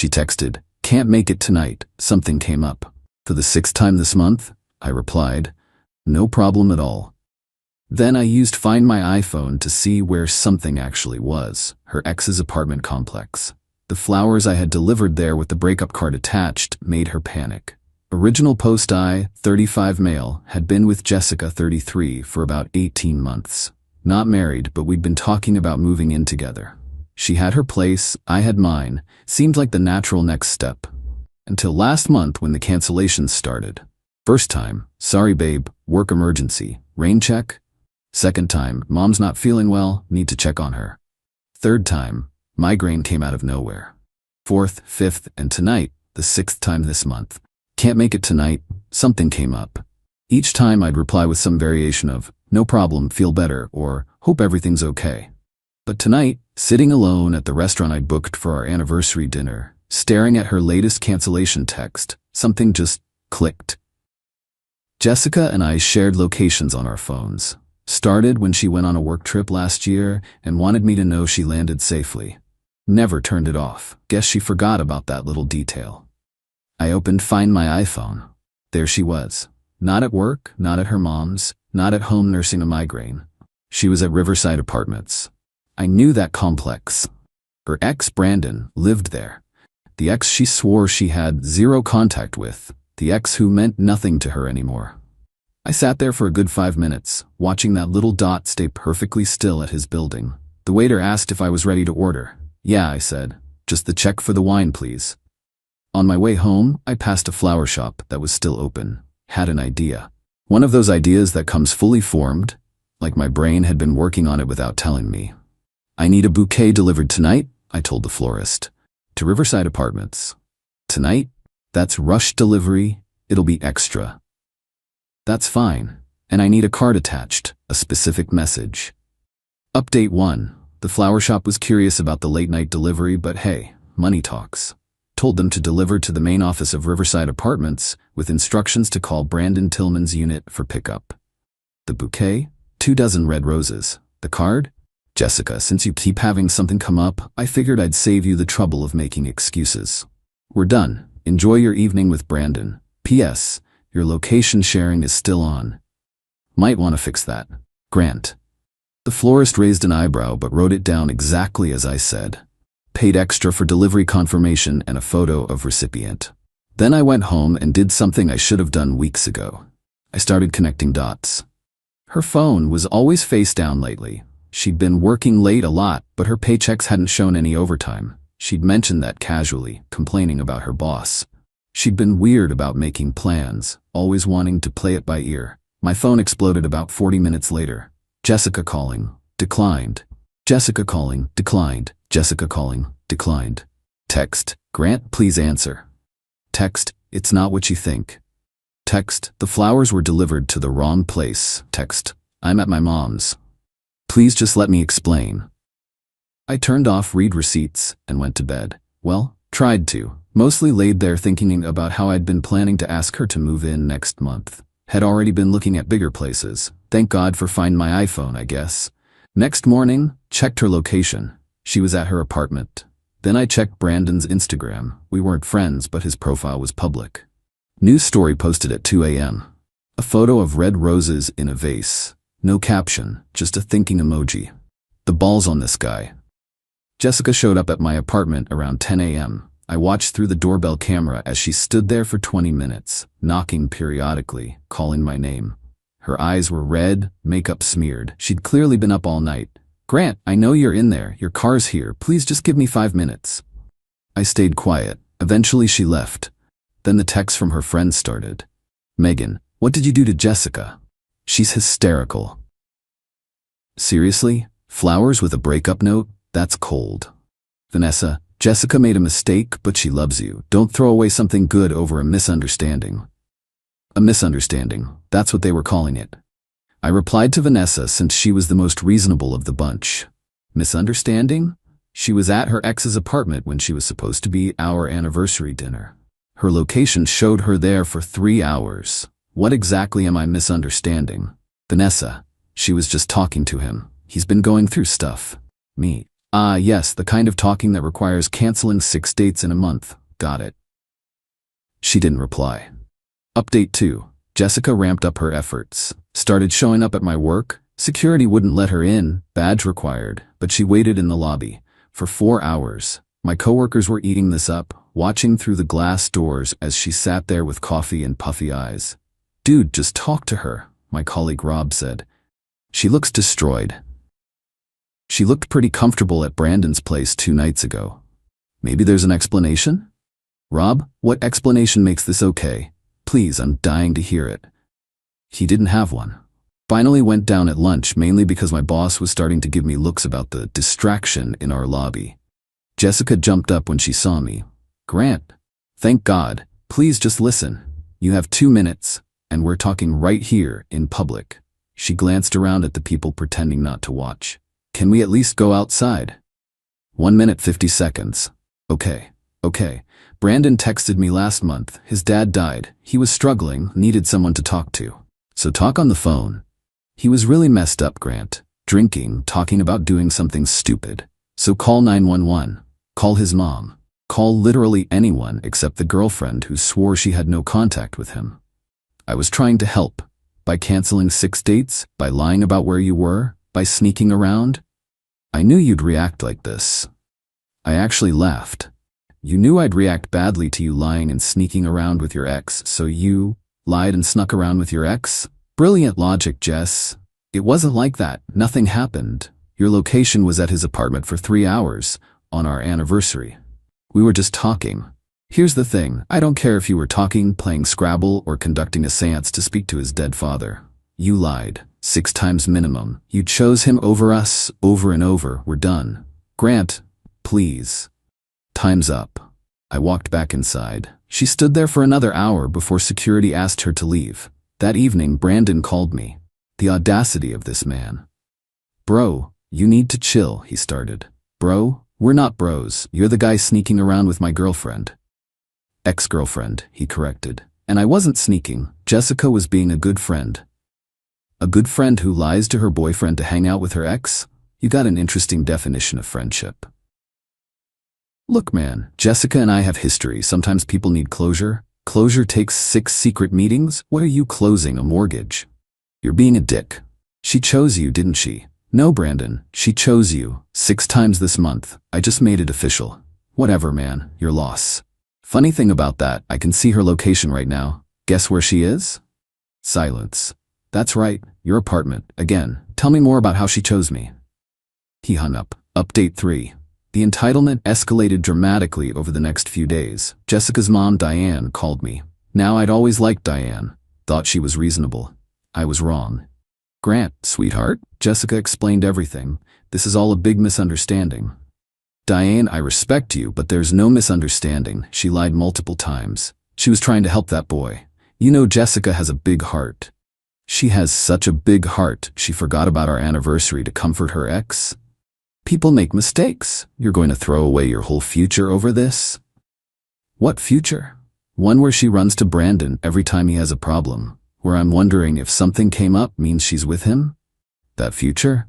She texted, "Can't make it tonight. Something came up." "For the 6th time this month?" I replied. "No problem at all." Then I used Find My iPhone to see where something actually was: her ex's apartment complex. The flowers I had delivered there with the breakup card attached made her panic. Original post: I, 35 male, had been with Jessica, 33, for about 18 months. Not married, but we'd been talking about moving in together. She had her place, I had mine. Seemed like the natural next step. Until last month when the cancellations started. First time, "Sorry babe, work emergency, rain check?" Second time, "Mom's not feeling well, need to check on her." Third time, "Migraine came out of nowhere." Fourth, fifth, and tonight, the 6th time this month. "Can't make it tonight, something came up." Each time I'd reply with some variation of, "No problem, feel better," or "Hope everything's okay." But tonight, sitting alone at the restaurant I'd booked for our anniversary dinner, staring at her latest cancellation text, something just clicked. Jessica and I shared locations on our phones. Started when she went on a work trip last year and wanted me to know she landed safely. Never turned it off. Guess she forgot about that little detail. I opened Find My iPhone. There she was. Not at work, not at her mom's, not at home nursing a migraine. She was at Riverside Apartments. I knew that complex. Her ex, Brandon, lived there. The ex she swore she had zero contact with. The ex who meant nothing to her anymore. I sat there for a good 5 minutes, watching that little dot stay perfectly still at his building. The waiter asked if I was ready to order. "Yeah," I said. "Just the check for the wine, please." On my way home, I passed a flower shop that was still open. Had an idea. One of those ideas that comes fully formed, like my brain had been working on it without telling me. "I need a bouquet delivered tonight," I told the florist. "To Riverside Apartments." "Tonight? That's rush delivery. It'll be extra." "That's fine. And I need a card attached, a specific message." Update 1. The flower shop was curious about the late-night delivery, but hey, money talks. Told them to deliver to the main office of Riverside Apartments with instructions to call Brandon Tillman's unit for pickup. The bouquet? 24 red roses. The card? "Jessica, since you keep having something come up, I figured I'd save you the trouble of making excuses. We're done. Enjoy your evening with Brandon. P.S. Your location sharing is still on. Might want to fix that. Grant." The florist raised an eyebrow but wrote it down exactly as I said. Paid extra for delivery confirmation and a photo of recipient. Then I went home and did something I should have done weeks ago. I started connecting dots. Her phone was always face down lately. She'd been working late a lot, but her paychecks hadn't shown any overtime. She'd mentioned that casually, complaining about her boss. She'd been weird about making plans, always wanting to play it by ear. My phone exploded about 40 minutes later. "Jessica calling, declined. Jessica calling, declined. Jessica calling, declined." Text: "Grant, please answer." Text: "It's not what you think." Text: "The flowers were delivered to the wrong place." Text: "I'm at my mom's. Please just let me explain." I turned off read receipts and went to bed. Well, tried to. Mostly laid there thinking about how I'd been planning to ask her to move in next month. Had already been looking at bigger places. Thank God for Find My iPhone, I guess. Next morning, checked her location. She was at her apartment. Then I checked Brandon's Instagram. We weren't friends, but his profile was public. News story posted at 2 a.m. A photo of red roses in a vase. No caption, just a thinking emoji. The balls on this guy. Jessica showed up at my apartment around 10 a.m. I watched through the doorbell camera as she stood there for 20 minutes, knocking periodically, calling my name. Her eyes were red, makeup smeared. She'd clearly been up all night. "Grant, I know you're in there. Your car's here. Please just give me 5 minutes." I stayed quiet. Eventually she left. Then the texts from her friends started. "Megan, what did you do to Jessica? She's hysterical." "Seriously? Flowers with a breakup note? That's cold." "Vanessa, Jessica made a mistake, but she loves you. Don't throw away something good over a misunderstanding." A misunderstanding. That's what they were calling it. I replied to Vanessa since she was the most reasonable of the bunch. Misunderstanding? She was at her ex's apartment when she was supposed to be our anniversary dinner. Her location showed her there for 3 hours. What exactly am I misunderstanding? Vanessa. She was just talking to him. He's been going through stuff. Me. Ah, yes, the kind of talking that requires canceling 6 dates in a month. Got it. She didn't reply. Update 2. Jessica ramped up her efforts. Started showing up at my work. Security wouldn't let her in, badge required, but she waited in the lobby. For 4 hours. My coworkers were eating this up, watching through the glass doors as she sat there with coffee and puffy eyes. Dude, just talk to her, my colleague Rob said. She looks destroyed. She looked pretty comfortable at Brandon's place 2 nights ago. Maybe there's an explanation? Rob, what explanation makes this okay? Please, I'm dying to hear it. He didn't have one. Finally went down at lunch mainly because my boss was starting to give me looks about the distraction in our lobby. Jessica jumped up when she saw me. Grant, thank God. Please just listen. You have 2 minutes, and we're talking right here in public. She glanced around at the people pretending not to watch. Can we at least go outside? 1 minute 50 seconds. Okay. Brandon texted me last month. His dad died. He was struggling, needed someone to talk to. So talk on the phone. He was really messed up, Grant. Drinking, talking about doing something stupid. So call 911. Call his mom. Call literally anyone except the girlfriend who swore she had no contact with him. I was trying to help. By canceling 6 dates, by lying about where you were, by sneaking around. I knew you'd react like this. I actually laughed. You knew I'd react badly to you lying and sneaking around with your ex, so you lied and snuck around with your ex? Brilliant logic, Jess. It wasn't like that. Nothing happened. Your location was at his apartment for 3 hours, on our anniversary. We were just talking. Here's the thing, I don't care if you were talking, playing Scrabble, or conducting a seance to speak to his dead father. You lied. 6 times minimum. You chose him over us, over and over. We're done. Grant, please. Time's up. I walked back inside. She stood there for another hour before security asked her to leave. That evening, Brandon called me. The audacity of this man. Bro, you need to chill, he started. Bro, we're not bros. You're the guy sneaking around with my girlfriend. Ex-girlfriend, he corrected. And I wasn't sneaking. Jessica was being a good friend. A good friend who lies to her boyfriend to hang out with her ex? You got an interesting definition of friendship. Look, man, Jessica and I have history. Sometimes people need closure. Closure takes 6 secret meetings. What are you closing, a mortgage? You're being a dick. She chose you, didn't she? No, Brandon, she chose you. 6 times this month. I just made it official. Whatever, man, your loss. Funny thing about that, I can see her location right now. Guess where she is? Silence. That's right, your apartment. Again, tell me more about how she chose me. He hung up. Update 3. The entitlement escalated dramatically over the next few days. Jessica's mom, Diane, called me. Now, I'd always liked Diane. Thought she was reasonable. I was wrong. Grant, sweetheart, Jessica explained everything. This is all a big misunderstanding. Diane, I respect you, but there's no misunderstanding. She lied multiple times. She was trying to help that boy. You know Jessica has a big heart. She has such a big heart, she forgot about our anniversary to comfort her ex. People make mistakes. You're going to throw away your whole future over this? What future? One where she runs to Brandon every time he has a problem, where I'm wondering if something came up means she's with him? That future?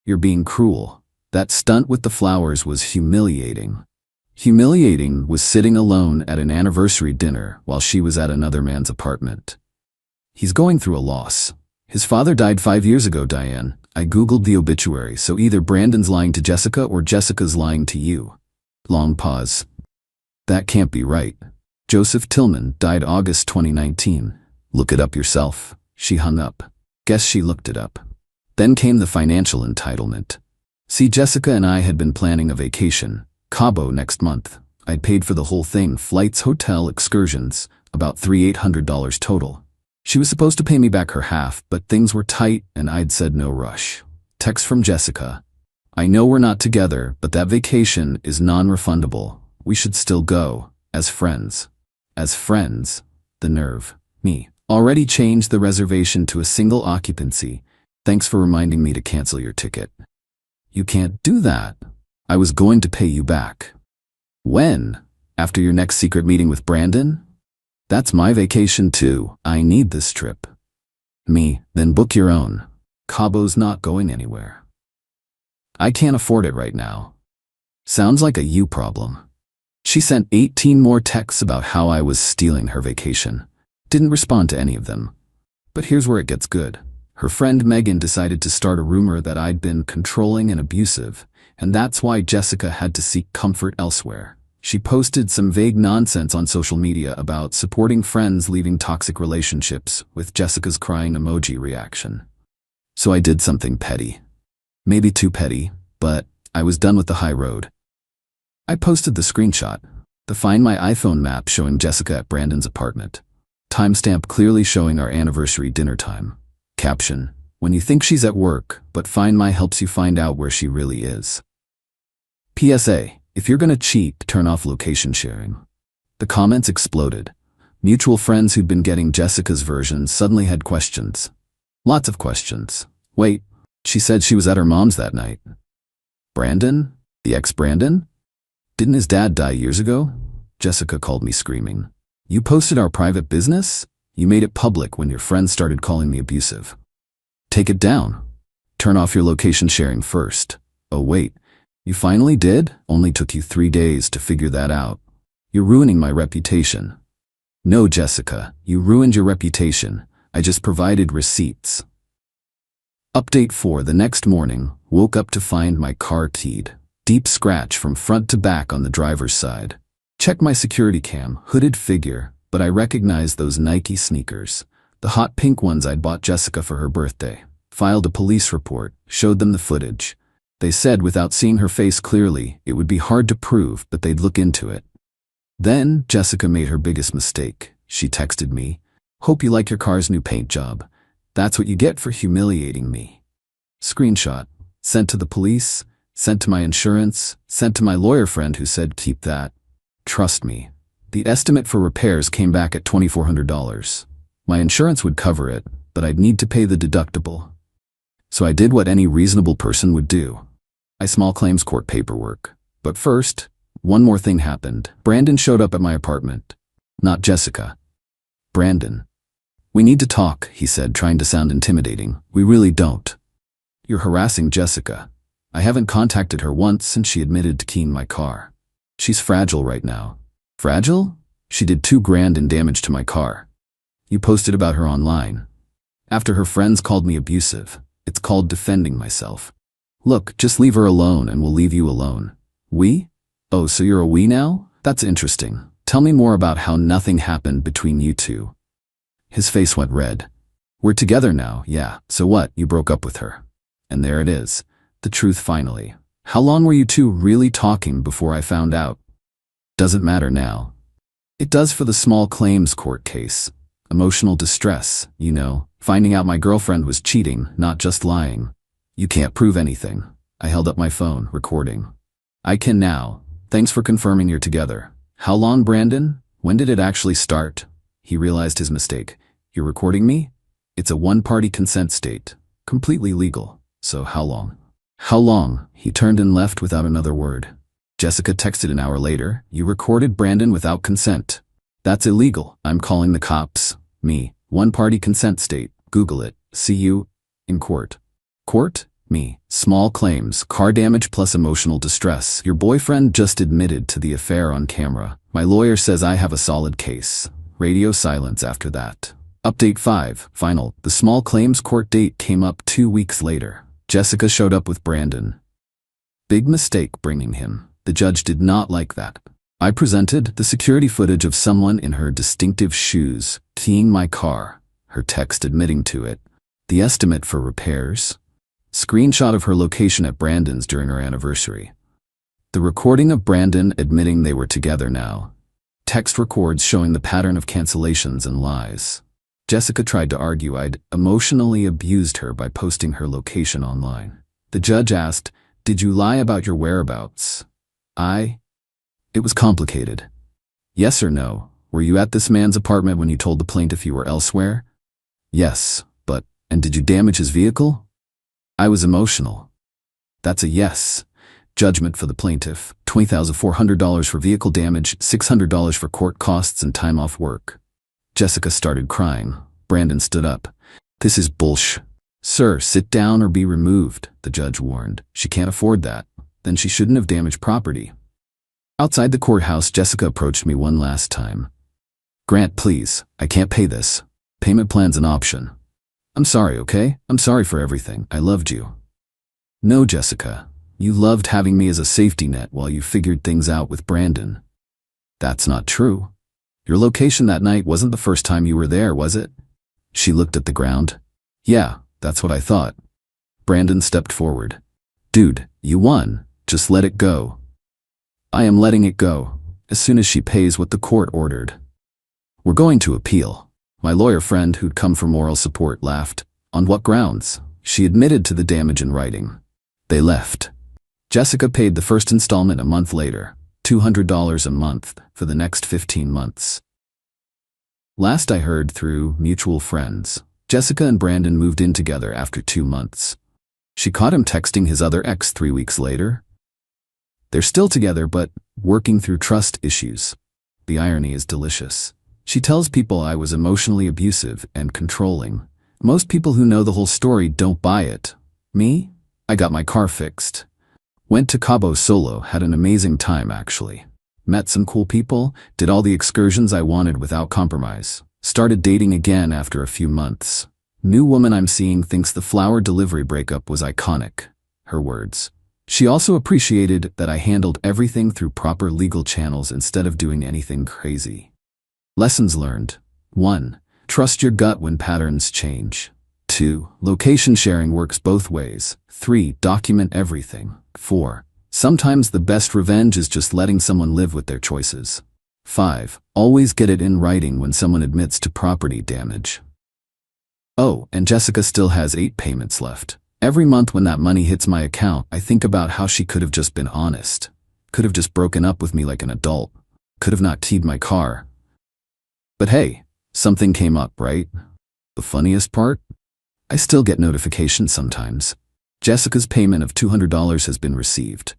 You're being cruel. That stunt with the flowers was humiliating. Humiliating was sitting alone at an anniversary dinner while she was at another man's apartment. He's going through a loss. His father died 5 years ago, Diane. I googled the obituary, so either Brandon's lying to Jessica or Jessica's lying to you. Long pause. That can't be right. Joseph Tillman died August 2019. Look it up yourself. She hung up. Guess she looked it up. Then came the financial entitlement. See, Jessica and I had been planning a vacation, Cabo next month. I'd paid for the whole thing, flights, hotel, excursions, about $800 total. She was supposed to pay me back her half, but things were tight and I'd said no rush. Text from Jessica. I know we're not together, but that vacation is non-refundable. We should still go, as friends. As friends. The nerve. Me. Already changed the reservation to a single occupancy. Thanks for reminding me to cancel your ticket. You can't do that. I was going to pay you back. When? After your next secret meeting with Brandon? That's my vacation too. I need this trip. Me, then book your own. Cabo's not going anywhere. I can't afford it right now. Sounds like a you problem. She sent 18 more texts about how I was stealing her vacation. Didn't respond to any of them. But here's where it gets good. Her friend Megan decided to start a rumor that I'd been controlling and abusive, and that's why Jessica had to seek comfort elsewhere. She posted some vague nonsense on social media about supporting friends leaving toxic relationships with Jessica's crying emoji reaction. So I did something petty. Maybe too petty, but I was done with the high road. I posted the screenshot, the Find My iPhone map showing Jessica at Brandon's apartment. Timestamp clearly showing our anniversary dinner time. Caption: when you think she's at work, but Find My helps you find out where she really is. PSA: if you're gonna cheat, turn off location sharing. The comments exploded. Mutual friends who'd been getting Jessica's version suddenly had questions. Lots of questions. Wait, she said she was at her mom's that night. Brandon? The ex-Brandon? Didn't his dad die years ago? Jessica called me screaming. You posted our private business? You made it public when your friends started calling me abusive. Take it down. Turn off your location sharing first. Oh wait, you finally did? Only took you 3 days to figure that out. You're ruining my reputation. No, Jessica, you ruined your reputation. I just provided receipts. Update 4: the next morning, woke up to find my car keyed. Deep scratch from front to back on the driver's side. Check my security cam, hooded figure, but I recognized those Nike sneakers. The hot pink ones I'd bought Jessica for her birthday. Filed a police report, showed them the footage. They said without seeing her face clearly, it would be hard to prove, but they'd look into it. Then, Jessica made her biggest mistake. She texted me, "Hope you like your car's new paint job. That's what you get for humiliating me." Screenshot. Sent to the police, sent to my insurance, sent to my lawyer friend who said keep that. Trust me. The estimate for repairs came back at $2,400. My insurance would cover it, but I'd need to pay the deductible. So I did what any reasonable person would do. I small claims court paperwork. But first, one more thing happened. Brandon showed up at my apartment. Not Jessica. Brandon. "We need to talk," he said, trying to sound intimidating. "We really don't. You're harassing Jessica. I haven't contacted her once since she admitted to keying my car. She's fragile right now." Fragile? She did $2,000 in damage to my car. You posted about her online. After her friends called me abusive. It's called defending myself. Look, just leave her alone and we'll leave you alone. We? Oh, so you're a we now? That's interesting. Tell me more about how nothing happened between you two. His face went red. We're together now, yeah. So what? You broke up with her. And there it is. The truth finally. How long were you two really talking before I found out? Doesn't matter now. It does for the small claims court case. Emotional distress, you know, finding out my girlfriend was cheating, not just lying. You can't prove anything. I held up my phone, recording. I can now. Thanks for confirming you're together. How long, Brandon? When did it actually start? He realized his mistake. You're recording me? It's a one-party consent state. Completely legal. So how long? How long? He turned and left without another word. Jessica texted an hour later, "You recorded Brandon without consent. That's illegal. I'm calling the cops." Me. One-party consent state. Google it. See you in court. Court? Me. Small claims, car damage plus emotional distress. Your boyfriend just admitted to the affair on camera. My lawyer says I have a solid case. Radio silence after that. Update 5. Final. The small claims court date came up 2 weeks later. Jessica showed up with Brandon. Big mistake bringing him. The judge did not like that. I presented the security footage of someone in her distinctive shoes, keying my car, her text admitting to it, the estimate for repairs, screenshot of her location at Brandon's during our anniversary, the recording of Brandon admitting they were together now, text records showing the pattern of cancellations and lies. Jessica tried to argue I'd emotionally abused her by posting her location online. The judge asked, "Did you lie about your whereabouts?" It was complicated. Yes or no? Were you at this man's apartment when you told the plaintiff you were elsewhere? Yes, but, and did you damage his vehicle? I was emotional. That's a yes. Judgment for the plaintiff, $20,400 for vehicle damage, $600 for court costs and time off work. Jessica started crying. Brandon stood up. "This is bullsh. Sir, sit down or be removed," the judge warned. "She can't afford that." then she shouldn't have damaged property. Outside the courthouse, Jessica approached me one last time. Grant, please, I can't pay this. Payment plan's an option. I'm sorry, okay? I'm sorry for everything. I loved you. No, Jessica. You loved having me as a safety net while you figured things out with Brandon. That's not true. Your location that night wasn't the first time you were there, was it? She looked at the ground. Yeah, that's what I thought. Brandon stepped forward. Dude, you won. Just let it go. I am letting it go, as soon as she pays what the court ordered. We're going to appeal. My lawyer friend who'd come for moral support laughed. On what grounds? She admitted to the damage in writing. They left. Jessica paid the first installment a month later, $200 a month for the next 15 months. Last I heard through mutual friends, Jessica and Brandon moved in together after 2 months. She caught him texting his other ex 3 weeks later. They're still together, but working through trust issues. The irony is delicious. She tells people I was emotionally abusive and controlling. Most people who know the whole story don't buy it. Me? I got my car fixed. Went to Cabo solo, had an amazing time actually. Met some cool people, did all the excursions I wanted without compromise. Started dating again after a few months. New woman I'm seeing thinks the flower delivery breakup was iconic. Her words. She also appreciated that I handled everything through proper legal channels instead of doing anything crazy. Lessons learned. 1. Trust your gut when patterns change. 2. Location sharing works both ways. 3. Document everything. 4. Sometimes the best revenge is just letting someone live with their choices. 5. Always get it in writing when someone admits to property damage. Oh, and Jessica still has 8 payments left. Every month when that money hits my account, I think about how she could have just been honest. Could have just broken up with me like an adult. Could have not keyed my car. But hey, something came up, right? The funniest part? I still get notifications sometimes. Jessica's payment of $200 has been received.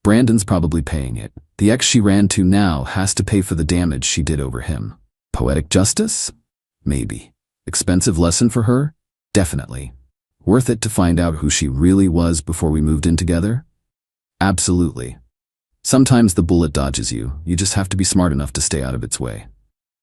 Brandon's probably paying it. The ex she ran to now has to pay for the damage she did over him. Poetic justice? Maybe. Expensive lesson for her? Definitely. Worth it to find out who she really was before we moved in together? Absolutely. Sometimes the bullet dodges you. You just have to be smart enough to stay out of its way.